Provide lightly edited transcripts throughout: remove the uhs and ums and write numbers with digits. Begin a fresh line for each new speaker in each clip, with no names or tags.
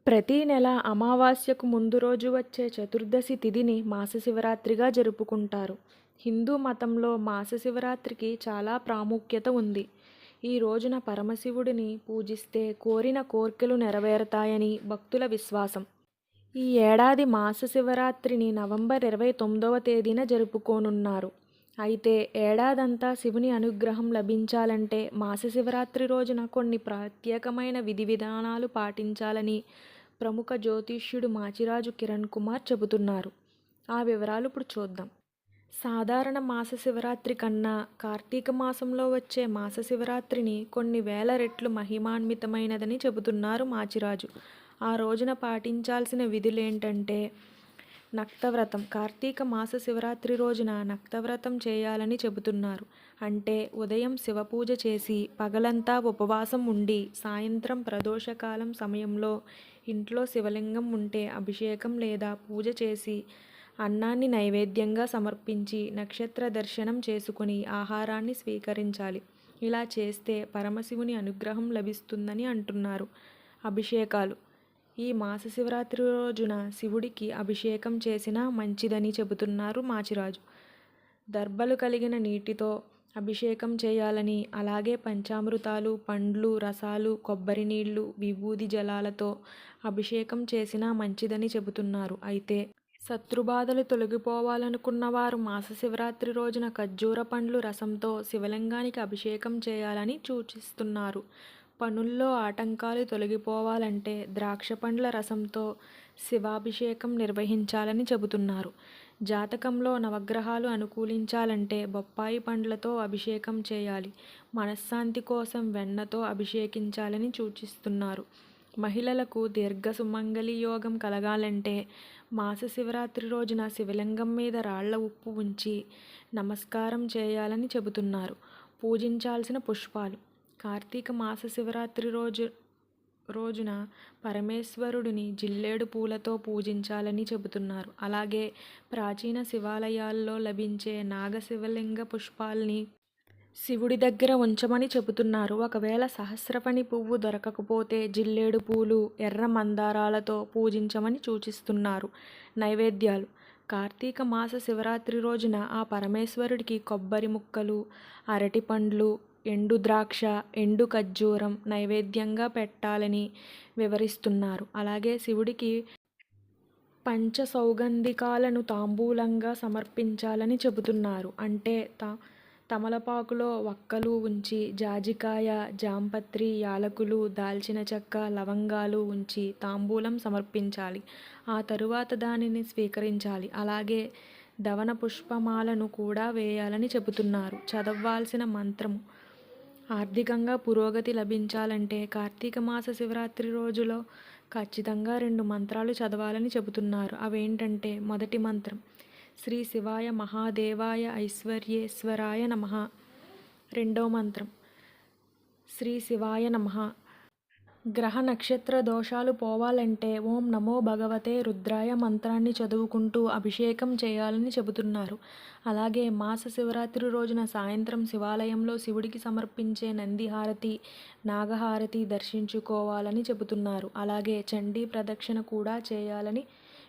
ప్రతి నెల అమావాస్యకు ముందు రోజు వచ్చే చతుర్దశి తిథిని మాసశివరాత్రిగా జరుపుకుంటారు. హిందూ మతంలో మాసశివరాత్రికి చాలా ప్రాముఖ్యత ఉంది. ఈ రోజున పరమశివుడిని పూజిస్తే కోరిన కోర్కెలు నెరవేరుతాయని భక్తుల విశ్వాసం. ఈ ఏడాది మాసశివరాత్రిని నవంబర్ 29వ తేదీన జరుపుకోనున్నారు. అయితే ఏడాదంతా శివుని అనుగ్రహం లభించాలంటే మాసశివరాత్రి రోజున కొన్ని ప్రత్యేకమైన విధి విధానాలు పాటించాలని ప్రముఖ జ్యోతిష్యుడు మాచిరాజు కిరణ్ కుమార్ చెబుతున్నారు. ఆ వివరాలు ఇప్పుడు చూద్దాం. సాధారణ మాస శివరాత్రి కన్నా కార్తీక మాసంలో వచ్చే మాస శివరాత్రిని కొన్ని వేల రెట్లు మహిమాన్వితమైనదని చెబుతున్నారు మాచిరాజు. ఆ రోజున పాటించాల్సిన విధులేంటంటే నక్తవ్రతం. కార్తీక మాస శివరాత్రి రోజున నక్తవ్రతం చేయాలని చెబుతున్నారు. అంటే ఉదయం శివపూజ చేసి పగలంతా ఉపవాసం ఉండి సాయంత్రం ప్రదోషకాలం సమయంలో ఇంట్లో శివలింగం ఉంటే అభిషేకం లేదా పూజ చేసి అన్నాన్ని నైవేద్యంగా సమర్పించి నక్షత్ర దర్శనం చేసుకుని ఆహారాన్ని స్వీకరించాలి. ఇలా చేస్తే పరమశివుని అనుగ్రహం లభిస్తుందని అంటున్నారు. అభిషేకాలు. ఈ మాస శివరాత్రి రోజున శివుడికి అభిషేకం చేసినా మంచిదని చెబుతున్నారు మాచిరాజు. దర్భలు కలిగిన నీటితో అభిషేకం చేయాలని, అలాగే పంచామృతాలు, పండ్లు, రసాలు, కొబ్బరి నీళ్లు, విభూది జలాలతో అభిషేకం చేసినా మంచిదని చెబుతున్నారు. అయితే శత్రుబాధలు తొలగిపోవాలనుకున్న వారు మాస శివరాత్రి రోజున ఖర్జూర పండ్లు రసంతో శివలింగానికి అభిషేకం చేయాలని సూచిస్తున్నారు. పనుల్లో ఆటంకాలు తొలగిపోవాలంటే ద్రాక్ష పండ్ల రసంతో శివాభిషేకం నిర్వహించాలని చెబుతున్నారు. జాతకంలో నవగ్రహాలు అనుకూలించాలంటే బొప్పాయి పండ్లతో అభిషేకం చేయాలి. మనశ్శాంతి కోసం వెన్నతో అభిషేకించాలని సూచిస్తున్నారు. మహిళలకు దీర్ఘ సుమంగళి యోగం కలగాలంటే మాస శివరాత్రి రోజున శివలింగం మీద రాళ్ల ఉప్పు ఉంచి నమస్కారం చేయాలని చెబుతున్నారు. పూజించాల్సిన పుష్పాలు. కార్తీక మాస శివరాత్రి రోజున పరమేశ్వరుడిని జిల్లేడు పూలతో పూజించాలని చెబుతున్నారు. అలాగే ప్రాచీన శివాలయాల్లో లభించే నాగశివలింగ పుష్పాల్ని శివుడి దగ్గర ఉంచమని చెబుతున్నారు. ఒకవేళ సహస్రఫణి పువ్వు దొరకకపోతే జిల్లేడు పూలు, ఎర్ర మందారాలతో పూజించమని సూచిస్తున్నారు. నైవేద్యాలు. కార్తీక మాస శివరాత్రి రోజున ఆ పరమేశ్వరుడికి కొబ్బరి ముక్కలు, అరటి పండ్లు, ఎండు ద్రాక్ష, ఎండు ఖర్జూరం నైవేద్యంగా పెట్టాలని వివరిస్తున్నారు. అలాగే శివుడికి పంచసౌగంధికాలను తాంబూలంగా సమర్పించాలని చెబుతున్నారు. అంటే తమలపాకులో వక్కలు ఉంచి, జాజికాయ, జాంపత్రి, యాలకులు, దాల్చిన చెక్క, లవంగాలు ఉంచి తాంబూలం సమర్పించాలి. ఆ తరువాత దానిని స్వీకరించాలి. అలాగే దవన పుష్పమాలను కూడా వేయాలని చెబుతున్నారు. చదవాల్సిన మంత్రము. ఆర్థికంగా పురోగతి లభించాలంటే కార్తీక మాస శివరాత్రి రోజులో ఖచ్చితంగా 2 మంత్రాలు చదవాలని చెబుతున్నారు. అవేంటంటే మొదటి మంత్రం శ్రీ శివాయ మహాదేవాయ ఐశ్వర్యేశ్వరాయ నమః. రెండో మంత్రం శ్రీ శివాయ నమః. గ్రహ నక్షత్ర దోషాలు పోవాలంటే ఓం నమో భగవతే రుద్రాయ మంత్రాన్ని చదువుకుంటూ అభిషేకం చేయాలని చెబుతున్నారు. అలాగే మాస శివరాత్రి రోజున సాయంత్రం శివాలయంలో శివుడికి సమర్పించే నందిహారతి, నాగహారతి దర్శించుకోవాలని చెబుతున్నారు. అలాగే చండీ ప్రదక్షిణ కూడా చేయాలని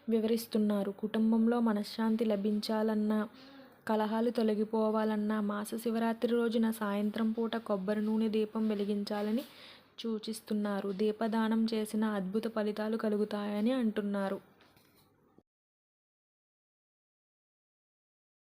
వివరిస్తున్నారు. కుటుంబంలో మనశ్శాంతి లభించాలన్నా, కలహాలు తొలగిపోవాలన్నా మాస శివరాత్రి రోజున సాయంత్రం పూట కొబ్బరి నూనె దీపం వెలిగించాలని సూచిస్తున్నారు. దీపదానం చేసిన అద్భుత ఫలితాలు కలుగుతాయని అంటున్నారు.